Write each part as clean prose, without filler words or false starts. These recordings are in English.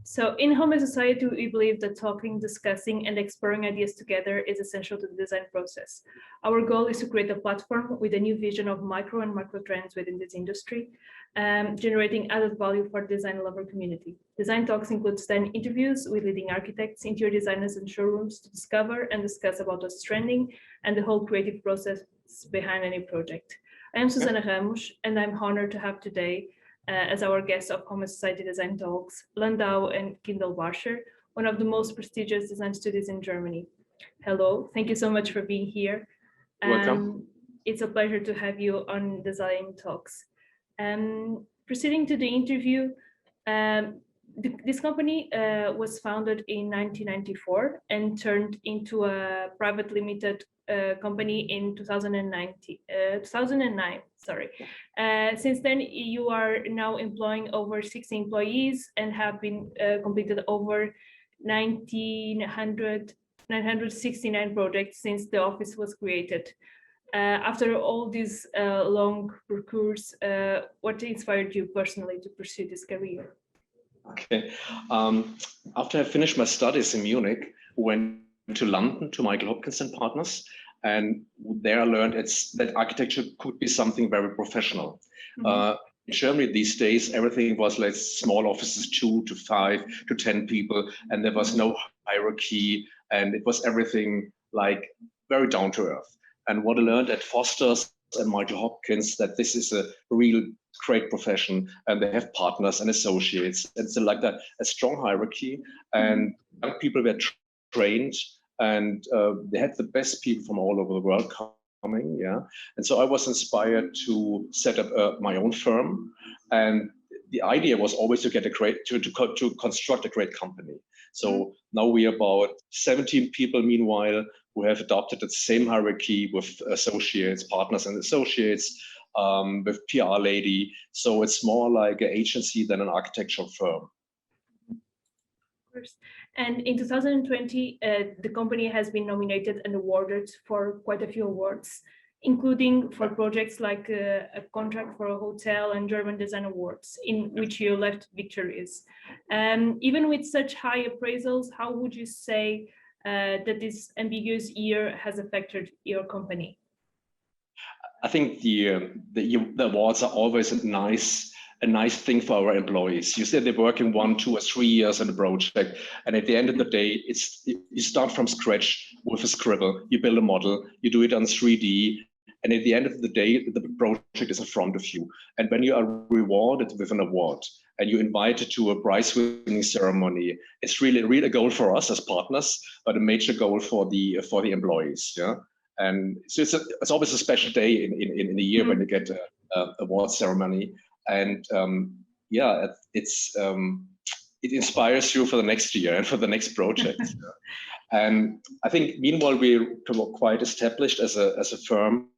So in HomeSociety, we believe that talking, discussing, and exploring ideas together is essential to the design process. Our goal is to create a platform with a new vision of micro and macro trends within this industry, generating added value for the design lover community. Design Talks includes 10 interviews with leading architects, interior designers, and showrooms to discover and discuss about what's trending and the whole creative process behind any project. I am Susana Ramos, and I'm honored to have today as our guest of HomeSociety Design Talks, Landau and Kindelbarcher, one of the most prestigious design studios in Germany. Hello, thank you so much for being here. Welcome. It's a pleasure to have you on Design Talks. Proceeding to the interview, this company was founded in 1994 and turned into a private limited company in 2009. Since then, you are now employing over 60 employees and have been completed over 969 projects since the office was created. After all this long course, what inspired you personally to pursue this career? Okay. After I finished my studies in Munich, went to London to Michael Hopkins and Partners, and there I learned that architecture could be something very professional. Mm-hmm. In Germany these days, everything was like small offices, 2 to 5 to 10 people, and there was no hierarchy, and it was everything like very down to earth. And what I learned at Foster's and Michael Hopkins, that this is a real great profession, and they have partners and associates, and so like that, a strong hierarchy, and young people were trained, and they had the best people from all over the world coming, yeah. And so I was inspired to set up my own firm, and the idea was always to get to construct a great company. So now we are about 17 people, meanwhile, who have adopted the same hierarchy with associates, partners and associates, with PR lady. So it's more like an agency than an architectural firm. Of course. And in 2020, the company has been nominated and awarded for quite a few awards, including for projects like a contract for a hotel and German Design Awards, in which you left victorious. Even with such high appraisals, how would you say that this ambiguous year has affected your company? I think the awards are always a nice thing for our employees. You said they're working 1, 2, or 3 years on a project, and at the end of the day, you start from scratch with a scribble. You build a model, you do it on 3D, and at the end of the day, the project is in front of you. And when you are rewarded with an award and you're invited to a prize-winning ceremony, it's really a goal for us as partners, but a major goal for the employees. Yeah. And so it's always a special day in a year when you get an award ceremony, and it inspires you for the next year and for the next project. And I think meanwhile we're quite established as a firm,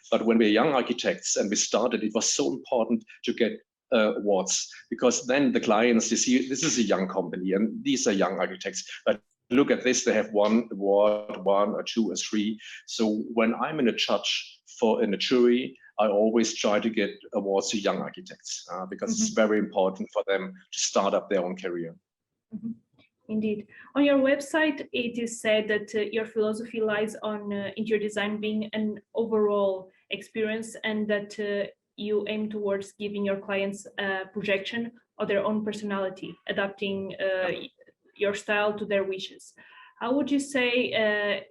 but when we're young architects and we started, it was so important to get awards, because then the clients, you see, this is a young company and these are young architects, but look at this, they have 1 award, 1 or 2 or 3. So when I'm in a jury, I always try to get awards to young architects because it's very important for them to start up their own career. Indeed. On your website, it is said that your philosophy lies on interior design being an overall experience, and that you aim towards giving your clients a projection of their own personality, adapting your style to their wishes. How would you say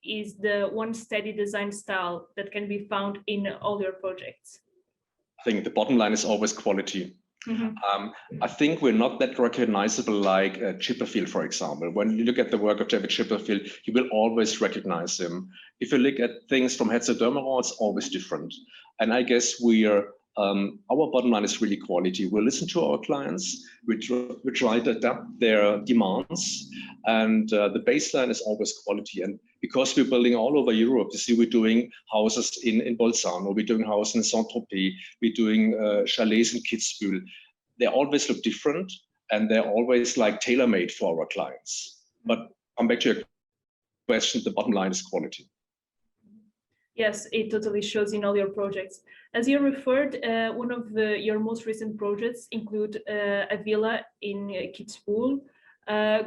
is the one steady design style that can be found in all your projects? I think the bottom line is always quality. I think we're not that recognizable like Chipperfield, for example. When you look at the work of David Chipperfield, you will always recognize him. If you look at things from Hetzer Dermero, it's always different. And I guess our bottom line is really quality. We listen to our clients, we try to adapt their demands, and the baseline is always quality. And because we're building all over Europe, you see, we're doing houses in Bolzano, we're doing houses in Saint-Tropez, we're doing chalets in Kitzbühel. They always look different, and they're always like tailor-made for our clients. But come back to your question, the bottom line is quality. Yes, it totally shows in all your projects. As you referred, one of your most recent projects include a villa in Kitzbühel.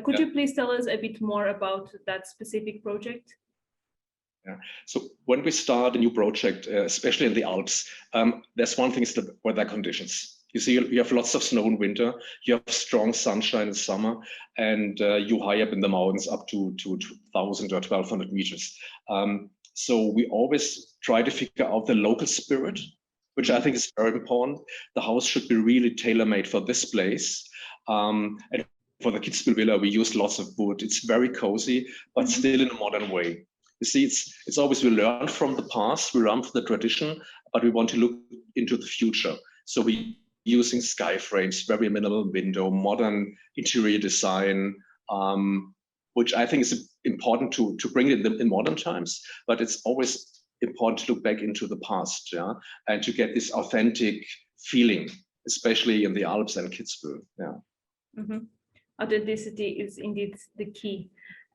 Could you please tell us a bit more about that specific project? Yeah. So when we start a new project, especially in the Alps, there's one thing is the weather conditions. You see, you have lots of snow in winter, you have strong sunshine in summer, and you high up in the mountains up to 2,000 or 1,200 meters. So we always try to figure out the local spirit, which I think is very important. The house should be really tailor-made for this place. And for the Kitzbühel villa, we use lots of wood. It's very cozy, but still in a modern way. You see, it's always we learn from the past, we learn from the tradition, but we want to look into the future. So we're using sky frames, very minimal window, modern interior design, which I think is important to bring it in modern times, but it's always important to look back into the past, yeah, and to get this authentic feeling, especially in the Alps and Kitzbühel. Yeah. Authenticity is indeed the key.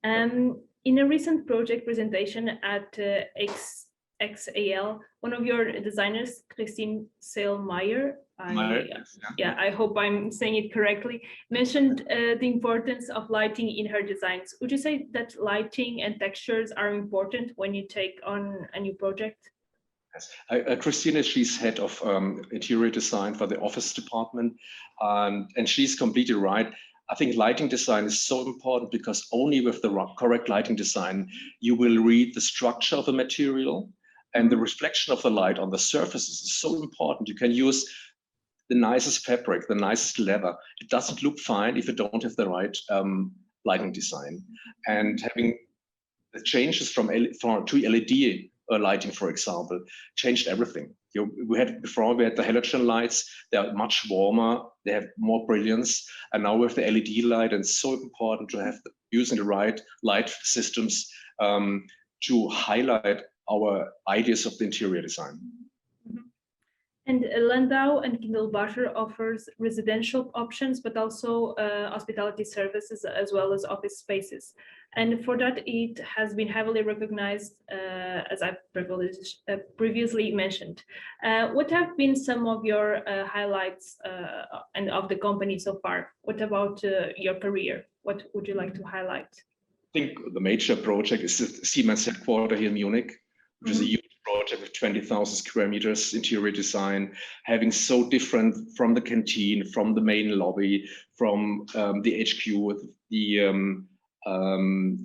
In a recent project presentation at XAL, one of your designers, Christine Seelmeier, I hope I'm saying it correctly, mentioned the importance of lighting in her designs. Would you say that lighting and textures are important when you take on a new project? Yes. Christina, she's head of interior design for the office department, and she's completely right. I think lighting design is so important because only with the correct lighting design, you will read the structure of a material, and the reflection of the light on the surfaces is so important. You can use the nicest fabric, the nicest leather. It doesn't look fine if you don't have the right lighting design. And having the changes from to LED lighting, for example, changed everything. We had the halogen lights. They are much warmer. They have more brilliance. And now with the LED light, and it's so important to have using the right light systems to highlight our ideas of the interior design. And Landau and Kindelbarcher offers residential options, but also hospitality services as well as office spaces. And for that, it has been heavily recognized, as I've previously mentioned. What have been some of your highlights and of the company so far? What about your career? What would you like to highlight? I think the major project is the Siemens headquarters here in Munich, which is a huge project with 20,000 square meters interior design, having so different from the canteen, from the main lobby, from the HQ, the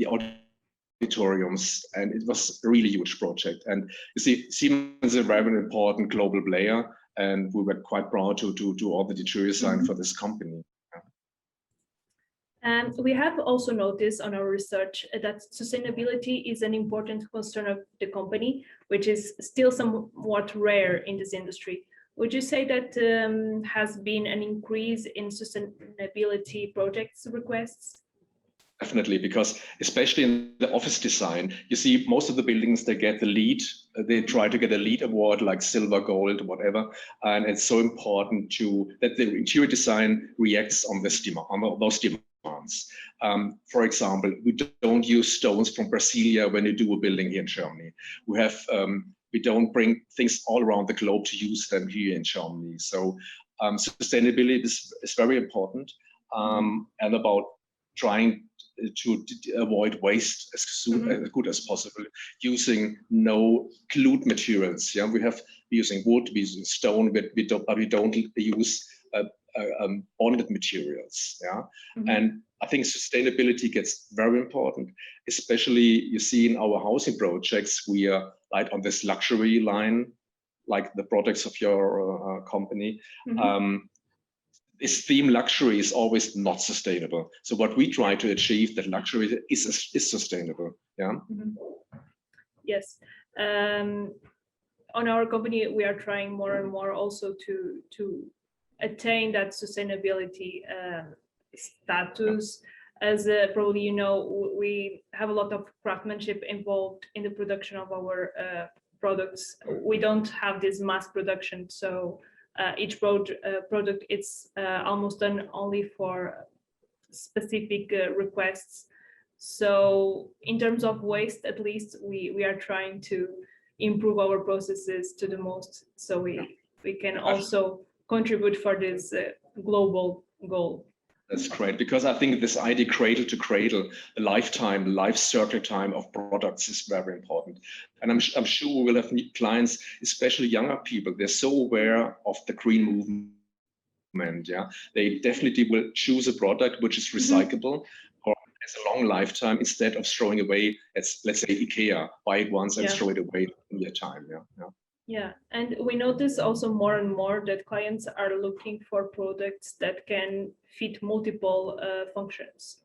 auditoriums, and it was a really huge project. And you see, Siemens is a very important global player, and we were quite proud to do all the interior design for this company. And we have also noticed on our research that sustainability is an important concern of the company, which is still somewhat rare in this industry. Would you say that has been an increase in sustainability projects requests? Definitely, because especially in the office design, you see most of the buildings, they get the LEED, they try to get a LEED award like silver, gold, whatever. And it's so important that the interior design reacts on this demand, on those demands. For example, we don't use stones from Brasilia when you do a building here in Germany. We don't bring things all around the globe to use them here in Germany. So sustainability is very important, and about trying to avoid waste as good as possible, using no glued materials. Yeah, we're using wood, we're using stone, but we don't use bonded materials. Yeah, and I think sustainability gets very important, especially you see in our housing projects. We are like on this luxury line, like the products of your company. This theme luxury is always not sustainable. So what we try to achieve, that luxury is sustainable. Yeah. Yes. On our company, we are trying more and more also to attain that sustainability status. As probably you know, we have a lot of craftsmanship involved in the production of our products. We don't have this mass production, so each product it's almost done only for specific requests. So in terms of waste, at least we are trying to improve our processes to the most, so we can also contribute for this global goal. That's great, because I think this idea cradle to cradle, the life circle time of products is very important. And I'm sure we will have clients, especially younger people. They're so aware of the green movement. Yeah, they definitely will choose a product which is recyclable or has a long lifetime instead of throwing away. Let's say IKEA, buy it once and throw it away in your time. Yeah, and we notice also more and more that clients are looking for products that can fit multiple functions,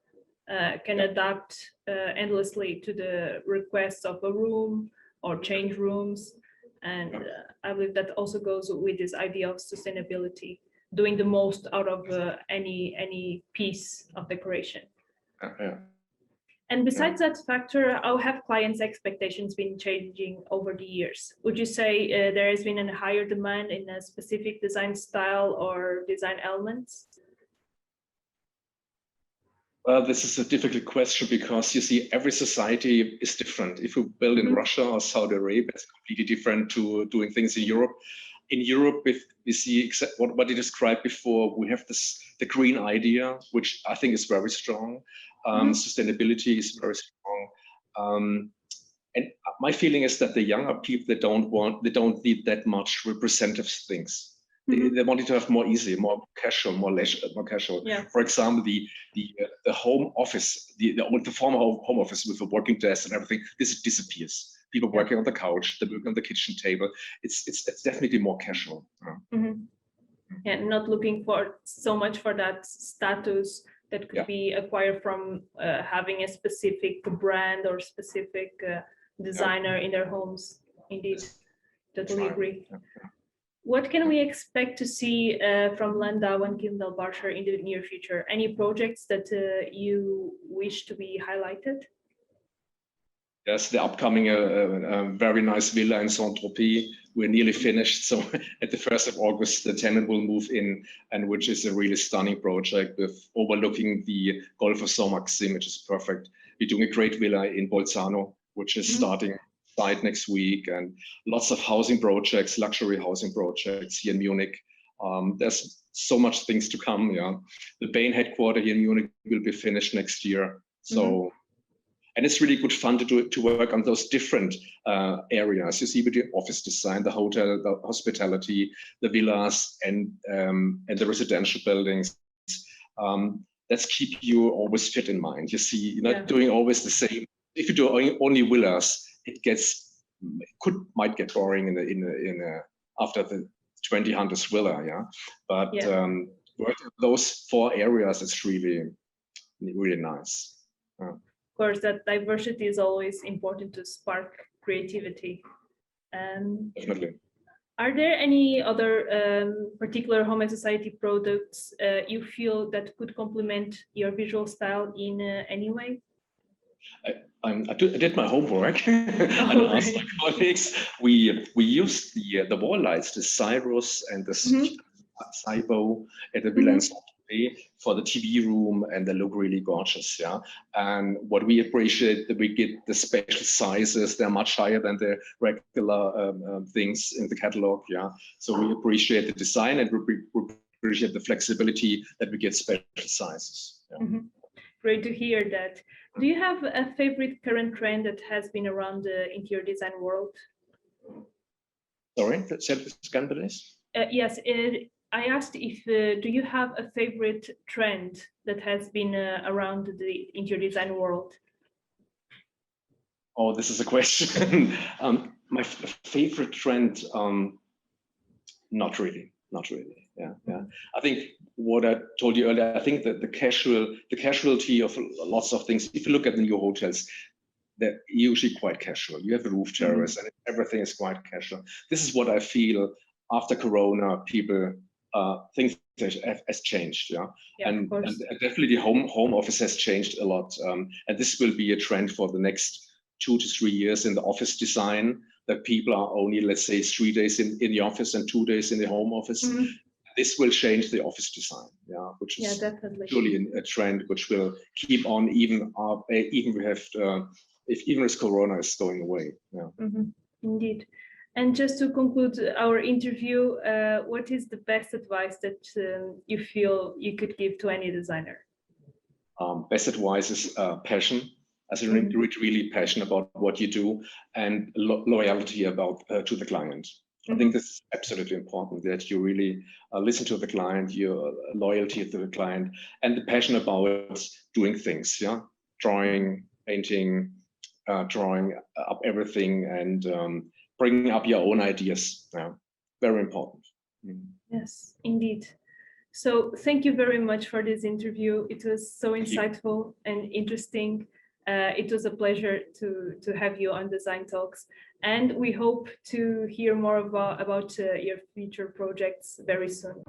can adapt endlessly to the requests of a room or change rooms. And I believe that also goes with this idea of sustainability, doing the most out of any piece of decoration. And besides that factor, how have clients' expectations been changing over the years? Would you say there has been a higher demand in a specific design style or design elements? Well, this is a difficult question, because you see, every society is different. If you build in Russia or Saudi Arabia, it's completely different to doing things in Europe. In Europe, we see what you described before. We have the green idea, which I think is very strong. Sustainability is very strong. And my feeling is that the younger people, they don't need that much representative things. They wanted to have more easy, more casual, more leisure, more casual. Yeah. For example, the home office, the former home office with a working desk and everything, this disappears. People working on the couch, they work on the kitchen table. It's definitely more casual. Yeah, not looking for so much for that status that could be acquired from having a specific brand or specific designer in their homes. Indeed, totally agree. What can we expect to see from Landau and Kindelbarcher in the near future? Any projects that you wish to be highlighted? Yes, the upcoming very nice villa in Saint-Tropez. We're nearly finished. So at the 1st of August, the tenant will move in, and which is a really stunning project with overlooking the Gulf of Saint-Maxime, which is perfect. We're doing a great villa in Bolzano, which is starting site next week, and lots of housing projects, luxury housing projects here in Munich. There's so much things to come. Yeah, the Bain headquarters here in Munich will be finished next year. So. And it's really good fun to work on those different areas. You see, with the office design, the hotel, the hospitality, the villas, and the residential buildings. Let's keep you always fit in mind. You see, you're not doing always the same. If you do only villas, might get boring after the 20 hunters villa. Yeah, but those 4 areas is really nice. Of course, that diversity is always important to spark creativity. Definitely. Are there any other particular HomeSociety products you feel that could complement your visual style in any way? I did my homework and asked my colleagues. We used the wall lights, the Cyrus and the Cybo at the villa in Saint-Tropez for the TV room, and they look really gorgeous. Yeah, and what we appreciate, that we get the special sizes. They're much higher than the regular things in the catalog. Yeah, so we appreciate the design, and we appreciate the flexibility that we get special sizes. Yeah. Great to hear that. Do you have a favorite current trend that has been around the interior design world? Sorry, scan please. Yes, I asked if do you have a favorite trend that has been around the interior design world? Oh, this is a question. My favorite trend, not really. Yeah. I think what I told you earlier. I think that the casualty of lots of things. If you look at the new hotels, they're usually quite casual. You have a roof terrace, and everything is quite casual. This is what I feel after Corona. People things has changed. Yeah, and definitely the home office has changed a lot. And this will be a trend for the next 2 to 3 years in the office design, that people are only, let's say, 3 days in the office and 2 days in the home office. This will change the office design, which is surely a trend which will keep on even if Corona is going away. Indeed. And just to conclude our interview, what is the best advice that you feel you could give to any designer? Best advice is passion, as in really passionate about what you do, and loyalty about to the client. I think this is absolutely important, that you really listen to the client, your loyalty to the client, and the passion about doing things, yeah, drawing, painting, drawing up everything, and bringing up your own ideas. Yeah, very important. Yes, indeed. So thank you very much for this interview. It was so insightful and interesting. It was a pleasure to have you on Design Talks, and we hope to hear more about your future projects very soon.